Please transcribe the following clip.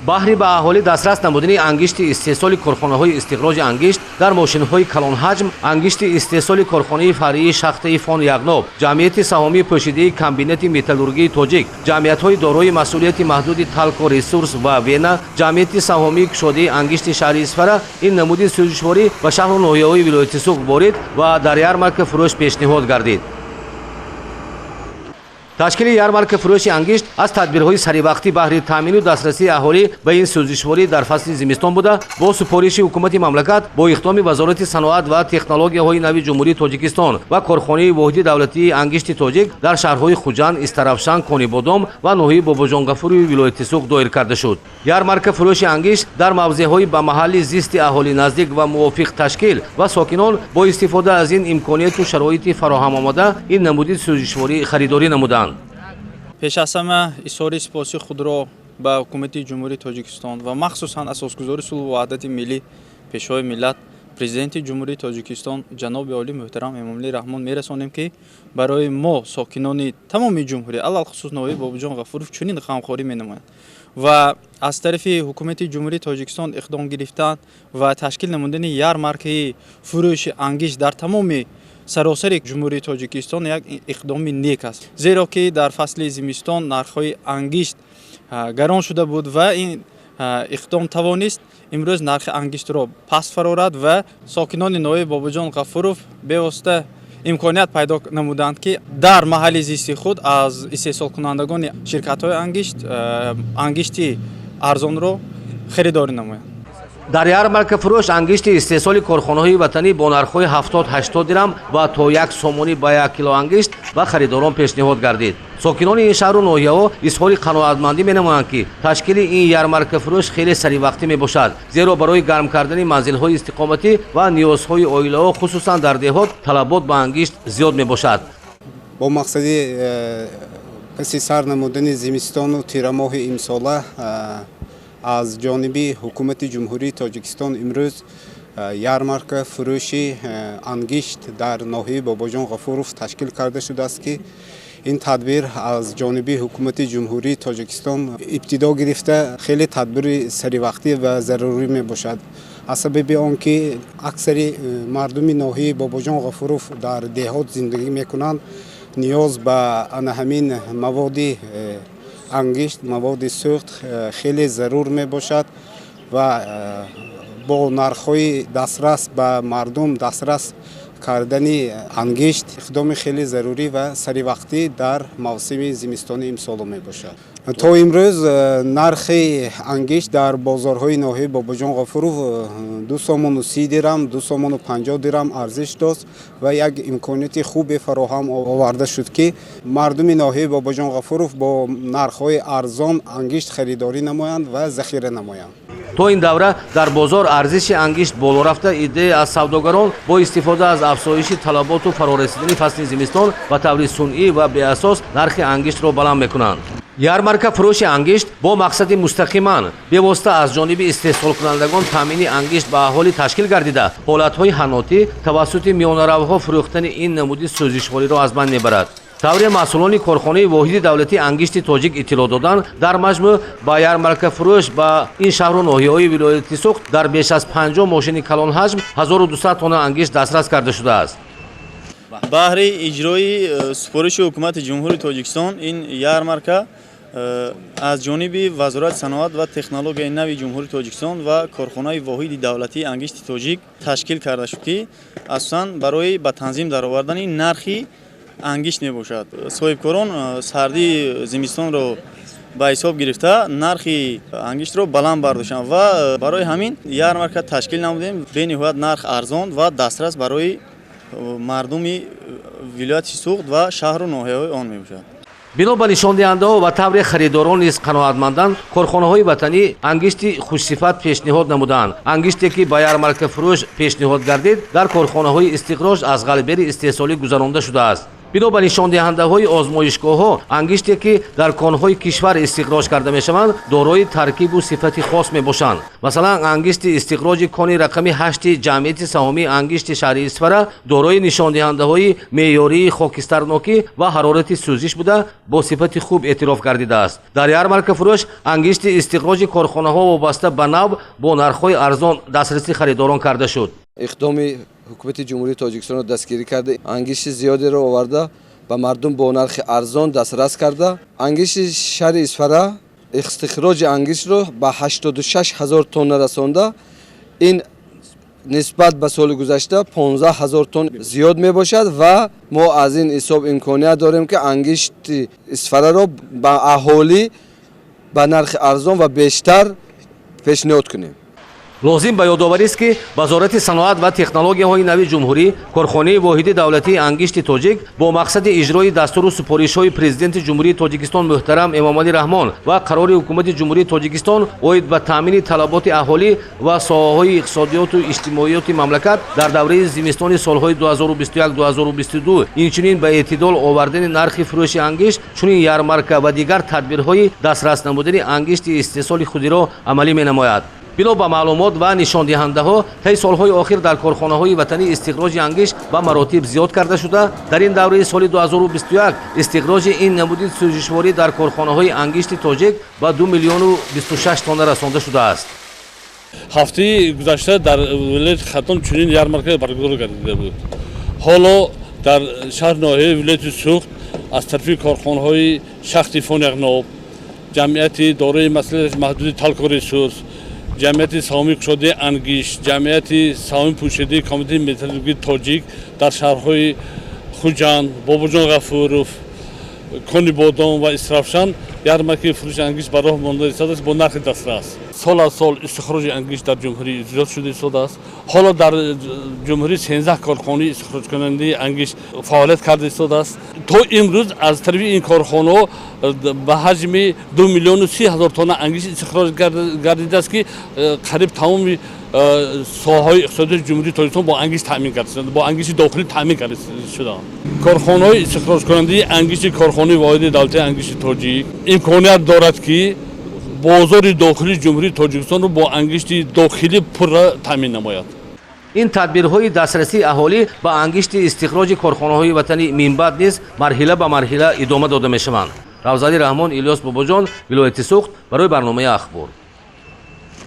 баҳри ба аҳолӣ дастрас намудани ангишти истеҳсоли корхонаҳои истихроҷи ангишт дар мошинҳои калонҳаҷм, ангишти истеҳсоли корхонаи фаръии шахтаи фон ягноб, ҷамъияти саҳомии пӯшидаи комбинати металлургии тоҷик, ҷамъиятҳои дорои масъулияти маҳдуди талко ресурс ва вена, ҷамъияти саҳомии кушодаи ангишти шаҳри Исфара ин намуди сӯзишворӣ ба шаҳру ноҳияҳои вилояти Суғд ворид ва дар ярмарка фурӯш пешниҳод гардид. ташкили ярмарка фурӯши ангишт аз тадбирҳои саривақтӣ баҳри таъмину дастрасии аҳолӣ ба ин сӯзишворӣ дар фасли зимистон буда, бо супориши ҳукумати мамлакат бо иқдоми вазорати саноат ва технологияҳои нави ҷумҳурии Тоҷикистон ва корхонаи воҳиди давлатии ангишти тоҷик дар шаҳрҳои Хуҷанд, Истарафшан, Конибодом ва ноҳияи Бобоҷонгафури вилояти Суғд доир карда шуд. Ярмарка фурӯши ангишт дар мавзеъҳои ба маҳалли зисти аҳолӣ наздик ва мувофиқ ташкил ва сокинон бо истифода аз ин имконияту шароити фароҳамомада ин намуди сӯзишворӣ харидорӣ намуданд. пеш аз ҳама изҳори сипоси худро ба ҳукумати ҷумҳурии Тоҷикистон ва махсусан асосгузори сулҳу ваҳдати миллӣ пешвои миллат президенти ҷумҳурии Тоҷикистон ҷаноби олии муҳтарам Эмомалӣ Раҳмон мерасонем, ки барои мо сокинони тамоми ҷумҳурӣ алалхусус ноҳияи Бобоҷон Ғафуров чунин ғамхорӣ менамоянд ва аз тарафи ҳукумати ҷумҳурии Тоҷикистон иқдом гирифтан ва ташкил намудани ярмаркаи фурӯши ангишт дар тамоми саросари ҷумҳурии Тоҷикистон як иқдоми нек аст, зеро ки дар фасли зимистон нархҳои ангишт гарон шуда буд ва ин иқдом тавонист имрӯз нархи ангиштро паст фарорад ва сокинони ноҳияи Бобоҷон Ғафуров бевосита имконият пайдо намуданд, ки дар маҳалли зисти худ аз истеҳсолкунандагони ширкатҳои ангишти арзонро харидорӣ намоянд. дар ярмарка фурӯш ангишти истеҳсоли корхонаҳои ватанӣ бо нархҳои 70-80 дирам ва то 1 сомонӣ ба 1 кило ангишт ба харидорон пешниҳод гардид. сокинони ин шаҳру ноҳияҳо изҳори қаноатмандӣ менамоянд, ки ташкили ин ярмарка фурӯш хеле саривақтӣ мебошад, зеро барои гарм кардани манзилҳои истиқоматӣ ва ниёзҳои оилаҳо хусусан дар деҳот талабот ба ангишт зиёд мебошад. бо мақсади паси сар намудани зимистону тирамоҳи имсола аз ҷониби ҳукумати ҷумҳурии Тоҷикистон имрӯз ярмарка фурӯши ангишт дар ноҳияи Бобоҷон Ғафуров ташкил карда шудааст, ки ин тадбир аз ҷониби ҳукумати ҷумҳурии Тоҷикистон ибтидо гирифта хеле тадбири саривақтӣ ва зарурӣ мебошад. аз сабаби он ки аксари мардуми ноҳияи Бобоҷон Ғафуров дар деҳот зиндагӣ мекунанд, ниёз ба ана ҳамин маводи ангишт, маводи сӯхт хеле зарур мебошад ва бо нархҳои дастрас ба мардум дастрас кардани ангишт иқдоми хеле зарурӣ ва саривақтӣ дар мавсими зимистони имсоло мебошад. то имрӯз нархи ангишт дар бозорҳои ноҳияи Бобоҷон Ғафуров 2 сомону 30 дирам, 2 сомону 50 дирам арзиш дошт ва як имконияти хубе фароҳам оварда шуд, ки мардуми ноҳияи Бобоҷон Ғафуров бо нархҳои арзон ангишт харидорӣ намоянд ва захира намоянд. то ин давра дар бозор арзиши ангишт боло рафта, идея аз савдогарон бо истифода аз афзоиши талаботу фарорасидани фасли зимистон ба таври сунъӣ ва беасос нархи ангиштро баланд мекунанд. ярмарка фурӯши ангишт бо мақсади мустақиман бевосита аз ҷониби истеҳсолкунандагон таъмини ангишт ба аҳолӣ ташкил гардида, ҳолатҳои ҳанотӣ тавассути миёнаравҳо фурӯхтани ин намуди сӯзишвориро аз байн мебарад. тавре масъулони корхонаи воҳиди давлатии ангишти тоҷик иттилоъ доданд, дар маҷмӯъ ба ярмарка фурӯш ба ин шаҳру ноҳияҳои вилояти Суғд дар беш аз 50 мошини калонҳаҷм 1200 тонна ангишт дастрас карда шудааст. баҳри иҷрои супориши ҳукумати ҷумҳурии Тоҷикистон ин ярмарка аз ҷониби вазорати саноат ва технологияи нави ҷумҳурии Тоҷикистон ва корхонаи воҳиди давлатии ангишти тоҷик ташкил карда шуд, ки асосан барои ба танзим даровардани нархи ангишт мебошад. соҳибкорон сардии зимистонро ба ҳисоб гирифта нархи ангиштро баланд бардоштанд ва барои ҳамин ярмарка ташкил намудем. бениҳоят нарх арзон ва дастрас барои мардуми вилояти Суғд ва шаҳру ноҳияҳои он мебошад. бино ба нишондиҳандаҳо ва тавре харидорон низ қаноатманданд, корхонаҳои ватанӣ ангишти хушсифат пешниҳод намуданд. ангиште ки ба ярмарка фурӯш пешниҳод гардид дар корхонаҳои истихроҷ аз ғалбери истеҳсолӣ гузаронда шудааст. бино ба нишондиҳандаҳои озмоишгоҳҳо ангиште ки дар конҳои кишвар истихроҷ карда мешаванд дорои таркибу сифати хос мебошанд. Масалан, ангишти истихроҷи кони рақами 8 ҷамъияти саҳомии ангишти шаҳри Исфара дорои нишондиҳандаҳои меъёрии хокистарнокӣ ва ҳарорати сӯзиш буда бо сифати хуб эътироф гардидааст. Дар ярмарка фурӯш ангишти истихроҷи корхонаҳо вобаста ба нав бо нархҳои арзон дастрасӣ харидорон карда шуд. иқдоми ҳукумати ҷумҳурии Тоҷикистонро дастгирӣ карда ангишти зиёдеро оварда ба мардум бо нархи арзон дастрас карда ангишти шаҳри Исфара истихроҷи ангиштро ба 86 000 тонна расонда, ин нисбат ба соли гузашта 15 000 тонн зиёд мебошад ва мо аз ин ҳисоб имконият дорем ки ангишти Исфараро ба аҳолӣ ба нархи арзон ва бештар пешниҳод кунем. лозим ба ёдоварист ки вазорати саноат ва технологияҳои нави ҷумҳурӣ корхонаи воҳиди давлатии ангишти тоҷик бо мақсади иҷрои дастуру супоришҳои президенти ҷумҳурии Тоҷикистон муҳтарам Эмомалӣ Раҳмон ва қарори ҳукумати ҷумҳурии Тоҷикистон оид ба таъмини талаботи аҳолӣ ва соҳаҳои иқтисодиёту иҷтимоиёти мамлакат дар давраи зимистони солҳои 2021-2022 инчунин ба эътидол овардани нархи фурӯши ангишт, чунин ярмарка ва дигар тадбирҳои дастрас намудани ангишти истеҳсоли худиро амалӣ менамояд. бино ба маълумот ва нишондиҳандаҳо таи солҳои охир дар корхонаҳои ватанӣ истихроҷи ангишт ба маротиб зиёд карда шуда, дар ин давраи соли 2021 истихроҷи ин намуди сӯзишворӣ дар корхонаҳои ангишти тоҷик ба 2 миллиону 26 тонна расонда шудааст. ҳафтаи гузашта дар вилояти Хатон чунин ярмарка баргузор гардида буд. ҳоло дар шаҳр ноҳияи вилояти Суғд аз тарафи корхонаҳои шахти Фонягноб, ҷамъияти дорои маслиҳати маҳдуди Талкоресурс, ҷамъияти саҳомии кушодаи ангишт, ҷамъияти саҳомии пӯшидаи комитаи металлургии тоҷик дар шаҳрҳои Хуҷанд, Бобоҷон Ғафуров, Кони Бодом ва Исрафшан ярмаркаи фурӯши ангишт ба роҳ монда истодааст бо нархи дастрас. сол аз сол истихроҷи ангишт дар ҷумҳурӣ зиёд шуда истодааст. ҳоло дар ҷумҳурӣ 13 корхонаи истихроҷкунандаи ангишт фаъолият карда истодааст. то имрӯз аз тарафи ин корхонаҳо ба ҳаҷми 2 миллиону 30 000 тонна ангишт истихроҷ гардидааст ки қариб тамоми соҳаҳои иқтисодиёти ҷумҳурии Тоҷикистон бо ангишт таъмин карда шуданд, бо ангишти дохилӣ таъмин карда шуданд. корхонаҳои истихроҷкунандаи ангишти корхонаи воҳиди давлатии ангишти тоҷик имконият дорад ки бозори дохилии ҷумҳурии Тоҷикистонро бо ангишти дохилӣ пурра таъмин намояд. ин тадбирҳои дастрасии аҳолӣ ба ангишти истихроҷи корхонаҳои ватанӣ минбаъд низ марҳила ба марҳила идома дода мешаванд. Равзали Раҳмон, Илёс Бобоҷон, вилояти Суғд, барои барномаи ахбор.